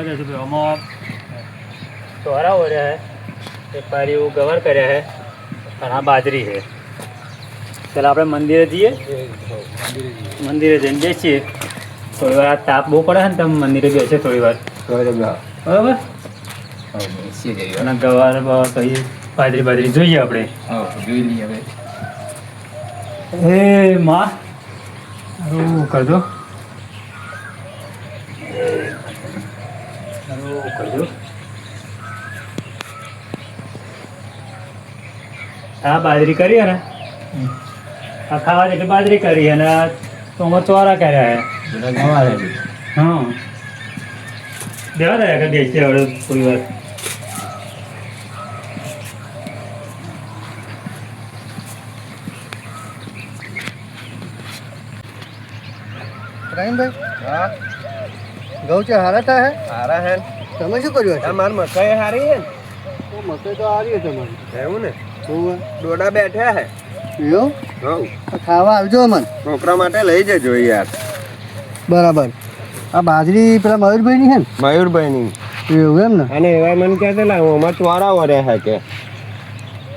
બેસું આમાં ચોરા ઓર્યા હે એક પારી ગવર કર્યા હે અને આ બાજરી છે. ચાલો આપણે મંદિરે જઈએ. મંદિરે જઈને બેસીએ. થોડી વાર તાપ બહુ પડે છે ને તમે મંદિરે બેસે થોડી વાર બરાબર. અને ગવાર કહીએ બાજરી જોઈએ આપણે. જોઈ લઈએ હવે. એ માં સારું કરજો. સારું કરજો. આ બાજરી કરી ને આ ખાવા જેટલી બાજરી કરી અને તો ચોરા કર્યા હે. હા દેવા દે કે બેસી હવે થોડી વાર. હા ઘઉં છે હારા થાય સારા હે. તમે શું કર્યું છે? માર મકાઈ હારી હે. મકઈ તો હારી છે તમારી. એવું ને ડોડા બેઠા હે. એવું હઉ ખાવા આવજો અમન. છોકરા માટે લઈ જજો યાર. બરાબર. આ બાજરી પેલા મયુરભાઈની છે ને? મયુરભાઈની. એવું એમ ને? અને એવા મને કહેતા અમાર ચોરા વરે હે કે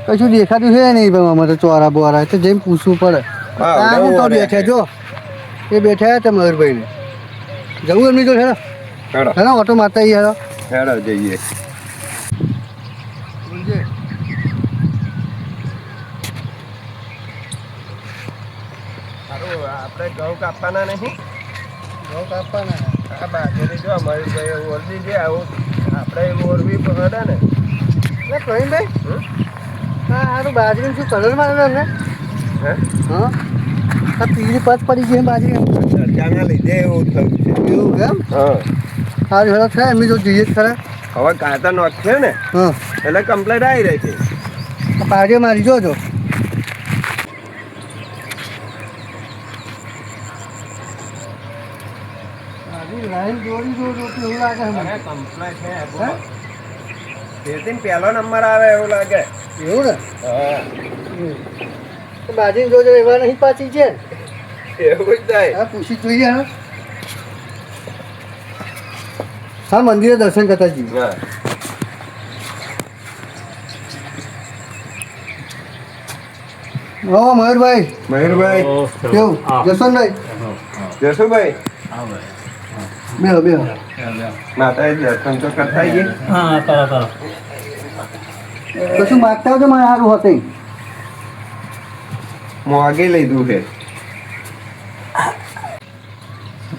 કશું દેખાતું છે નહીં ભાઈ અમારે તો ચોરા બોરા તો જઈને પૂછવું પડે. હા, તો બેઠા જો એ બેઠા હતા મયુરભાઈને. જવું એમની તો હેડો હેડો હેડો ઓટો મારતા હેડો હેડો જઈએ. સારું આપણે ઘઉં કાપવાના નહીં. ઘઉં કાપવાના. આ બાજરી જો મયુરભાઈ ઓરડી છે આવું આપણે ઓરવી પડે ને. પ્રવીણભાઈ હા સારું બાજરીનું શું કલર મારેલો એમને? હે હા આ પીળી પચ પડી ગઈ બાજરી. ચર્ચાના લીધે એવું થયું છે. એવું કેમ? હા સારું હેડો છે એમની જો જઈએ જ ખરા. હવે કાંતા નોખશે ને હા એટલે કમ્પ્લેટ આવી રહી છે. પાડીઓ મારી જોજો. લાઈન દોરી જો એવું લાગે અરે કમ્પ્લેટ છે. પહેલો નંબર આવે એવું લાગે. એવું ને હા બાજરી જોજો એવા નહીં પાછી છે. એવું જ થાય. હા પૂછી જોઈએ હા. હા મંદિરે દર્શન કરતા જઈએ. હા હો મયુરભાઈ મયુરભાઈ કેવું જસવંતભાઈ જશુભાઈ બેહો બેહો. માતાજી દર્શન તો કરતા આવીએ. હા કરો. કશું માગતા હોય તો મારે સારું હોતે. મોંઘી લીધું છે.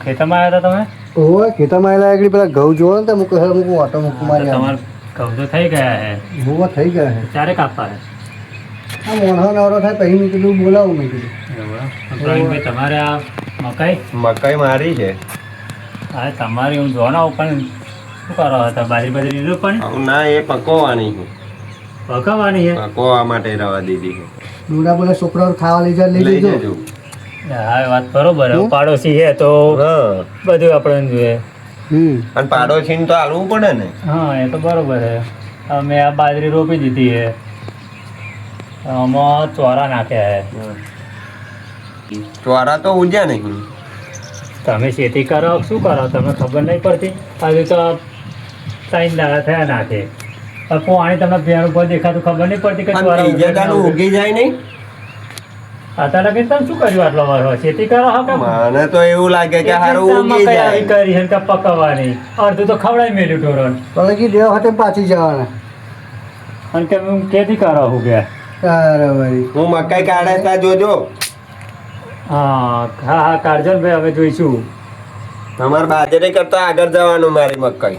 ખેતરમાં આવ્યા હતા તમે? ઓય ખેતરમાં આવેલા આગળ પેલા ઘઉં જોવો ને તો મૂકો હેડ મૂકો ઓટો મૂકો મારી તમારે ઘઉં તો થઈ ગયા હે. હોવા થઈ ગયા છે. ક્યારે કાપવા હે? આ મોણો નવરો થાય પછી મેં કીધું બોલાવું મેં કીધું. પ્રવીણભાઈ તમારે આ મકાઈ મકાઈ મારી છે. હા તમારી હું જોવાનો પણ શું કરો હતા બાજરી લીધું પણ ના એ પકવવાની છે. પકાવવાની છે. પકવવા માટે રવા દીધી છે. ડોડા બોલા છોકરાઓ ખાવા લઈ લઈ જજો. જજો. હા વાત બરોબર હે. પાડોશી છે તો હા બધું આપણે જોઈએ. અને પાડોશીને તો હાલવું પડે ને. હા એ તો બરોબર છે. અમે આ બાજરી રોપી દીધી છે. આમાં ચોરા નાખ્યા છે. ચોરા તો ઉજ્યા નહીં. તમે ખેતી કરો શું કરો તમને ખબર નહીં પડતી? હજુ તો 3 દાડા થયા નાખે પાણી તમને પેણ ઉપર દેખાતું ખબર નહીં પડતી કે ચોરા જગાનું ઉગી જાય નહીં. અત્યારે કે તમે શું કર્યું આટલો વાર ખેતી કરો હો કે મને તો એવું લાગે કે હારું ઉગી મકાઈ જાય. આવી કરી છે ને કે પકવવાની અડધું તો ખવડાવી મેલ્યું ઢોરણ ભલે કે દેવ હાથે પાછી જવાના. અને કે હું ખેતી કરો હું ગયા. તારે ભાઈ હું મકાઈ કાઢે ત્યાં જોજો. હા કાઢજો ને ભાઈ હવે જોઈશું. તમારે બાજરી કરતા આગળ જવાનું મારી મકાઈ.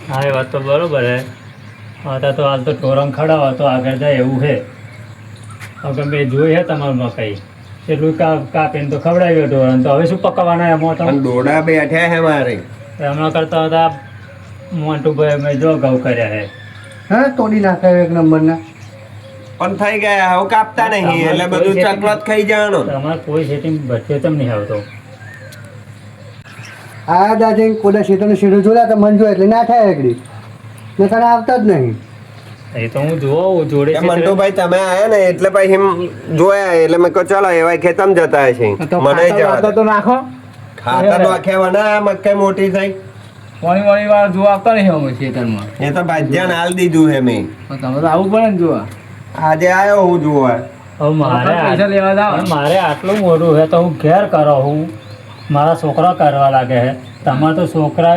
હા એ વાત તો બરોબર હે. અત્યારે તો હાલ તો ઢોરણ ખડાવો તો આગળ જાય એવું છે. હવે મેં જોઈ હે તમારું મકાઈ એટલું કાપીને તો ખવડાવ્યો ઢોરણ તો હવે શું પકવવાના એમાં તો અને ડોડા બેઠ્યા હે મારે. એમના કરતા હતા મોન્ટુભાઈ અમે જો ઘઉં કર્યા હે. હા તોડી નાખાય એક નંબરના. પણ થઈ ગયા હવે કાપતા નહીં એટલે બધું ચકલત ખાઈ જવાનું. તમારે કોઈ સેટિંગ બચ્ચે તેમ નહીં આવતો. આ દાદા કોડા શેતરનો શેડો જોયા તો મન જોયા એટલે ના થાય આગળ. મેં તને આવતા જ નહીં. એ તો હું જોઉં જોડે મંટુભાઈ તમે આયા ને એટલે પછી એમ જોયા એટલે મેં કહ્યું ચલો એવા ખેતમ જતા હશે મને તો નાખો ખાતર નાખ્યા વના મકાઈ મોટી થઈ. પાણી વાળી વાળા જોવા આવતા નહીં અમે ખેતરમાં. એ તો ભાજ્યાને હાલ દીધું હે મેં. પણ તમે તો આવવું પડે ને જોવા. આજે આવ્યો હું જોવા. હવે મારે પૈસા લેવા જાવ. હવે મારે આટલું મોડું છે તો હું ઘેર કરો હું મારા છોકરા કરવા લાગે છે તમારે તો છોકરા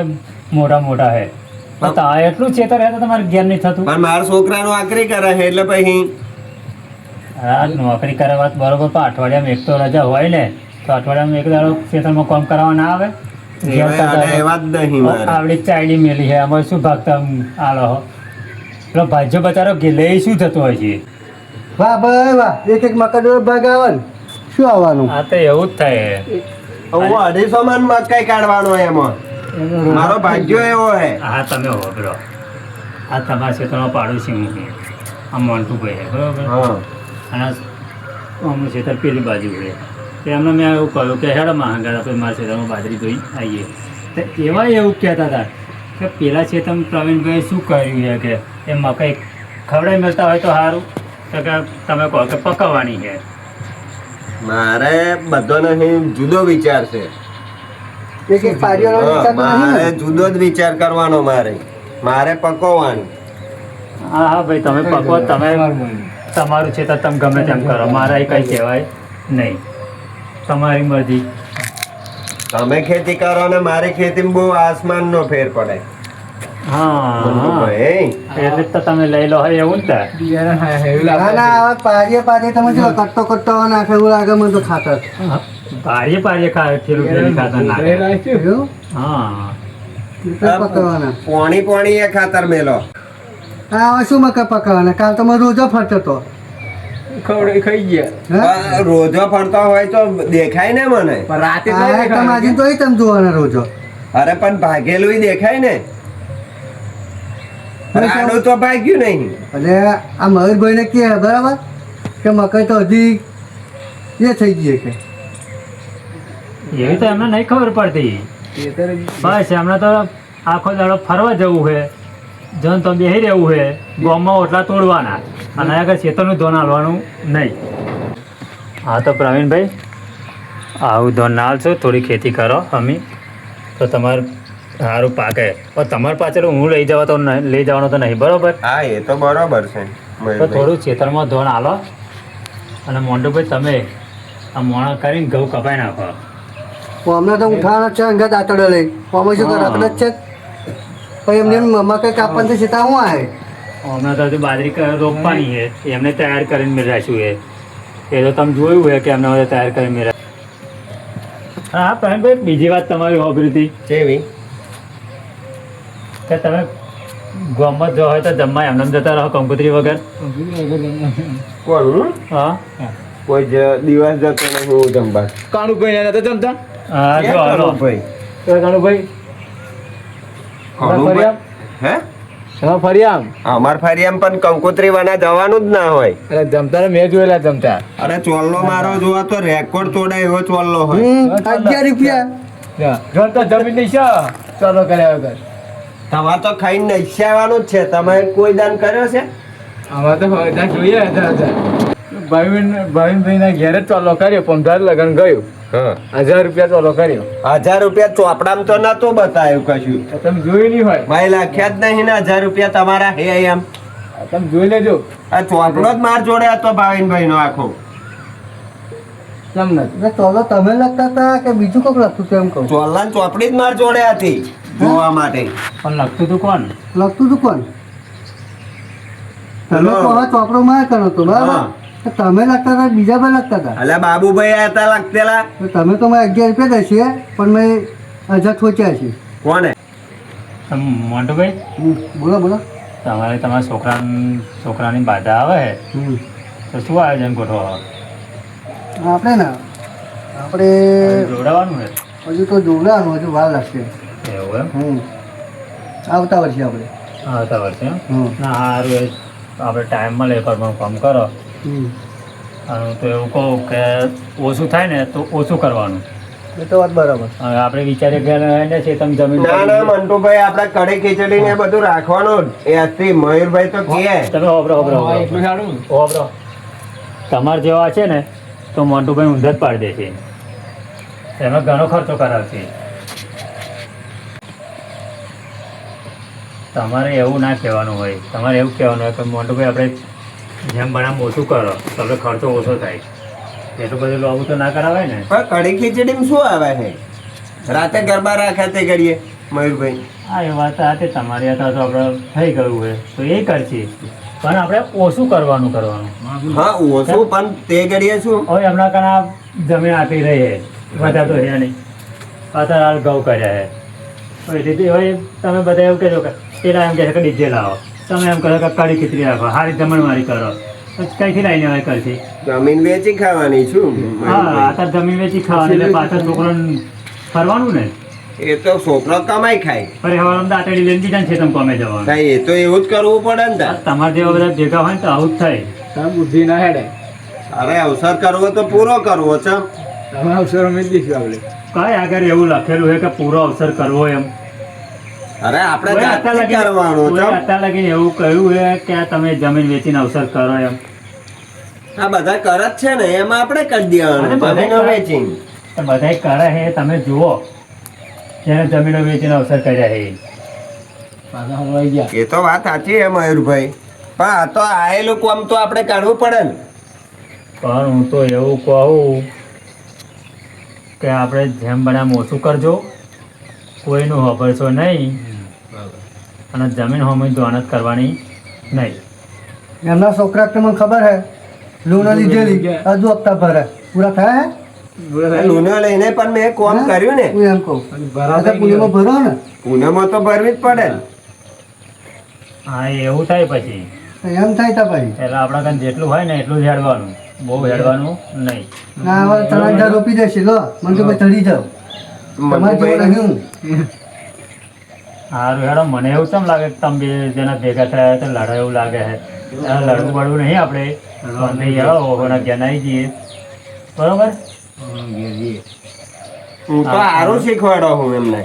મોટા મોટા છે તો એટલું ચેતર છે તો તમારે ઘેર નહીં થતું. પણ મારા છોકરાનો આકરી કરે છે એટલે પછી હા નોકરી કરે વાત બરોબર પણ અઠવાડિયામાં એક તો રજા હોય ને તો અઠવાડિયામાં એક દાડો ખેતરમાં કામ કરવા ના આવે ઘેર કરતા એવા જ નહીં મારે. આવડી ચાયડી મેલી છે અમારે શું ભાગતા આલો પેલો ભાજ્યો બચારો લે શું થતું હોય છે. વાહ ભાઈ વાહ, એક એક મકર ભાગ આવે ને શું આવવાનું? આ તો એવું જ થાય. હું 250 મણ મકાઈ કાઢવાનો એમાં મારો ભાગ્યો એવો હે. હા તમે હોબળો આ તમારા ક્ષેત્રમાં પાડોશી હું છું. આ મોન્ટુભાઈ છે બરોબર હા અને અમનું ક્ષેત્ર પેલી બાજુ છે તો એમને મેં એવું કહ્યું કે હેડો માંગા આપણે મારા ક્ષેત્રમાં બાજરી જોઈ આવીએ તો એવા એવું કહેતા હતા કે પેલા ક્ષેત્રમાં પ્રવીણભાઈ શું કર્યું છે કે એ મકાઈ ખવડાવી મળતા હોય તો સારું તો કે તમે કહો કે પકવવાની છે. મારે બધો નહીં જુદો વિચાર છે. એક એક પાડીઓનો હા, વિચાર તો નહીં મારે ને? જુદો જ વિચાર કરવાનો. મારે પકવવાનું. હા હા ભાઈ તમે પકવો તમે તમારું ક્ષેત્ર તમે ગમે તેમ કરો મારા એ કંઈ કહેવાય નહીં તમારી મરજી. તમે ખેતી કરો ને મારી ખેતીમાં બહુ આસમાનનો ફેર પડે. હા હા ભાઈ એટલે જ તો તમે લઈ લો હોય એવું જ ને. બિયારણ હા, heavy ના લાગે. ના આવા પાડીએ તમે જો કટતો નાખે એવું લાગે મને તો ખાતર. પારીએ પારીએ ખેડૂત ખાતર એ નાખે. રાખ્યું. એવું? હા એટલે પકડવાના. પોણી એ ખાતર મેલો. હા હવે શું મકર પકડવાના? કાલ તો મારો રોજો ફરતો હતો. ખવડાવી ખાઈ ગયા. હે? પણ રોજો ફરતો હોય તો દેખાય ને મને. પણ રાતે તો હા, નહીં તમે આજે દેખાય. તો ઈ તમે જોવાના રોજો. અરે પણ ભાગેલું દેખાય ને. રાડું તો ભાગ્યું નહીં. એટલે આ મયુરભાઈને કહે બરાબર કે મકઈ તો હજી એ થઈ ગઈ કે એવી તો એમને નહીં ખબર પડતી. ખેતર બસ એમને તો આખો દાડો ફરવા જવું છે જન તો બેસી રહેવું છે ગામમાં ઓટલા તોડવાના અને આગળ ખેતરનું ધોન હાલવાનું નહીં. હા તો પ્રવીણભાઈ આવું ધોન ના હાલશો થોડી ખેતી કરો અમે તો તમારે સારું પાકે પણ તમારી પાછળ હું લઈ જવા તો લઈ જવાનો તો નહીં બરોબર. હા એ તો બરોબર છે તો મયુરભાઈ. થોડું ખેતરમાં ધોન હાલો અને મોન્ટુભાઈ તમે આ મોણા કરીને ઘઉં કપાઈ નાખો. અમને તો ઉઠાવાનો છે અંગત આતડો લઈ અમે શું કરે આપણે જ છે પછી એમને એમ મકઈ કાપવાની તો સીતા હું આવે હમણાં તો હજુ બાજરી રોપવાની છે એમને તૈયાર કરીને મેં રાખ્યું છે એ તો તમે જોયું છે કે એમને બધા તૈયાર કરીને મેં રાખ્યું. હા પ્રવીણભાઈ બીજી વાત તમારી હોબરી હતી કેવી? કે તમે ગામમાં જો હોય તો જમવા એમને જતા રહો કંકોત્રી વગર. કોણ? હા કોઈ દિવસ જતો નહીં હું જમવા. કાણુભાઈ ને નતા જમતા. હા જો હાલો ભાઈ તો કાણુભાઈ કાળુભાઈ? હે હા ફરી આમ. અમાર ફરિયામ પણ કંકોત્રી વાના જવાનું જ ના હોય. અરે જમતા ને મેં જોયેલા જમતા. અરે ચોલ્લો મારો જોવા તો રેકોર્ડ તોડે એવો ચોલ્લો હોય. 11 રૂપિયા જમતા જમીન નહીં છે ચાલો કર્યા વગર. તમારે તો ખાઈને નૈશ્યાવાનું જ છે. તમે કોઈ દાન કર્યો છે? આમાં તો બધા જોઈએ ભાઈ ના ઘેર જ ચાલો કર્યો 15 લગન ગયું હા 1000 રૂપિયા ચાલો કર્યો. 1000 રૂપિયા ચોપડામાં તો નતું બતાવ્યું કશું. તો તમે જોયું નહીં હોય. ભાઈ લખ્યા જ નહીં ને 1000 રૂપિયા તમારા હે એમ. તમે જોઈ લેજો. આ ચોપડો જ માર જોડે હતો ભાવિનભાઈ નો આખો. કેમ નથી? એટલે ચોલો તમે લખતા હતા કે બીજું કોક લખતું હતું એમ કહું ચોલ્લા ચોપડી જ માર જોડે હતી જોવા માટે. પણ લખતું હતું કોણ? લખતું હતું કોણ તમે હેલો. તો હવે ચોપડો માં કરો તો બરાબર હા. તો તમે લખતા હતા બીજા ભાઈ લખતા હતા અલ્યા બાબુભાઈ આયા હતા લખતેલા. તો તમે તો મેં 11 રૂપિયા દઈએ પણ મેં 1000 ઠોચ્યા છે કોને? મોન્ટુભાઈ બોલો બોલો તમારે તમારા છોકરાની બાધા આવે હમ. તો શું આયોજન ગોઠવો? આપણે ને આપણે જોડાવાનું છે હજુ તો જોડાવાનું હજુ વાર લાગશે એવું એમ આવતા વર્ષે આપણે આવતા વર્ષે એમ? હમ. ના સારું એ આપણે ટાઈમ મળે એ પ્રમાણે કામ કરો. હમ. અને હું તો એવું કહું કે ઓછું થાય ને તો ઓછું કરવાનું. એ તો વાત બરાબર હવે આપણે વિચારીએ કે છે તમે જમીન ના ના મંટુભાઈ આપણે કઢી ખીચડી ને બધું રાખવાનું જ. એ આજથી મયુરભાઈ તો કહે. તમે હોબરો હોબરો હા, એટલું સારું. હોબરો તમારે જેવા છે ને તો મોન્ટુભાઈ ઊંધા જ પાડી દે છે એમાં ઘણો ખર્ચો કરાવશે. તમારે એવું ના કહેવાનું હોય, તમારે એવું કહેવાનું હોય કે મોટુભાઈ આપણે જેમ બનાવ ઓછું કરો તો આપણે ખર્ચો ઓછો થાય. એટલું બધું આવું તો ના કરાવાય ને. પણ કઢી ખીચડીમાં શું આવે છે? રાતે ગરબા રાખે તે કરીએ મયુરભાઈ. હા એ વાત સાથે તમારી હતા તો આપણે થઈ ગયું હોય તો એ કરશે, પણ આપણે ઓછું કરવાનું. હા ઓછું પણ તે કરીએ શું? હવે હમણાં કાના જમીન આપી રહી છે, વધારે તો છે નહીં, પાછળ હાલ ઘઉં કર્યા છે. હવે તેથી હવે તમે બધા એવું કહેજો કે પેલા એમ કહે છે કે ડીજે લાવો, તમે એમ કહો કે કઢી ખીચડી રાખો, હારી જમણવારી કરો, કઈથી લાવીને હવે કરશે? જમીન વેચી ખાવાની છું હા મયુરભાઈ. અત્યારે જમીન વેચી ખાવાની એટલે પાછળ છોકરાને ફરવાનું ને. એ તો છોકરો કમાઈ ખાય. ફરી હવે આમ દાંતડી લઈને દીધા ને છે તમે કોમે જવાનું. કાંઈ એ તો એવું જ કરવું પડે ને તાર. તમારે જેવા બધા ભેગા હોય ને તો આવું જ થાય. બુદ્ધિ ના હેડે અરે અવસર કરવો તો પૂરો કરવો છે. તમે અવસરો મેં દઈશું આપણે. કઈ આગળ એવું લખેલું છે કે પૂરો અવસર કરવો એમ? અરે આપણે કોઈ જાતે અત્યાર લગી- કરવાનું કોઈ છે. અત્યાર લગી એવું કહ્યું છે કે આ તમે જમીન વેચીને અવસર કરો એમ? આ બધા કરે જ છે ને, એમાં આપણે કરી દેવાનું અરે બધાય જમીનો કરે. વેચીને. તો બધાય કરે છે, તમે જુઓ જેને જમીનો વેચીને અવસર કર્યા છે એ. પાછા હલવાઈ ગયા. એ તો વાત સાચી છે મયુરભાઈ, પણ આ તો આયેલું કામ તો આપણે કાઢવું પડે ને. પણ હું તો એવું કહું કે આપણે જેમ બનામ ઓછું કરજો, કોઈનું વાપરશો નહીં, અને જમીન હોમી દોનત કરવાની નહીં. એમના છોકરા તમને ખબર હે લોન લીધેલી હજુ હપ્તા ભરે પૂરા થયા હે લૂનો લઈને પણ મેં કામ કર્યું ને. હું એમ કહું ભરાવ આ તો પુણ્યમાં ભરો ને પૂનમમાં તો ભરવી જ પડે ને. હા એવું થાય પછી તો એમ થાય તા ભાઈ એટલે આપણા કાન જેટલું હોય ને એટલું જ હેડવાનું, બહુ હેડવાનું નહીં. ના હવે 3,000 રોપી દેશે લો મને તો ભાઈ ચડી જાવ તમારે જેવું મનુભાઈ નહીં સારું હેડો, મને એવું કેમ લાગે કે તમે બે જણા ભેગા થયા તો લડાઈ એવું લાગે છે. લડવું પડવું નહીં આપણે, વાંધો નહીં, હેડો ઓહોના ઘેર આવી જઈએ, બરોબર? હું તો સારું શીખવાડો હું એમને.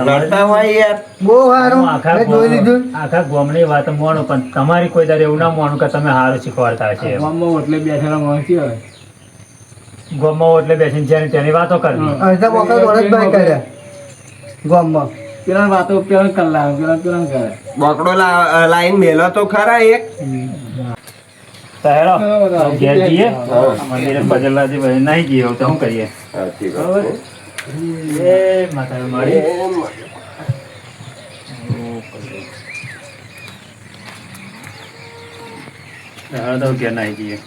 લડતા હોય યાર. બહુ સારું હું આખા મેં જોઈ લીધું આખા ગામની વાત માનું, પણ તમારી કોઈ દર એવું ના માનું કે તમે સારું શીખવાડતા હશે એમ. ગામમાં એટલે બેઠેલા માણસ હોય. ગામમાં એટલે બેસીને જેની તેની વાતો કરવી. અડધા વખત વરસભાઈ કર્યા ગામમાં પેલા વાતો પેલા કલાક પેલા કરે. બોકડો લાઈન મેલો તો ખરા એક. તો હેડો ઘેર જઈએ, હા. મંદિરે બદલવાથી પછી નહીં જઈએ તો શું કરીએ? સાચી વાત બરોબર? છે. એ માતા મારી હેડો તો ઘેર નાહી જઈએ.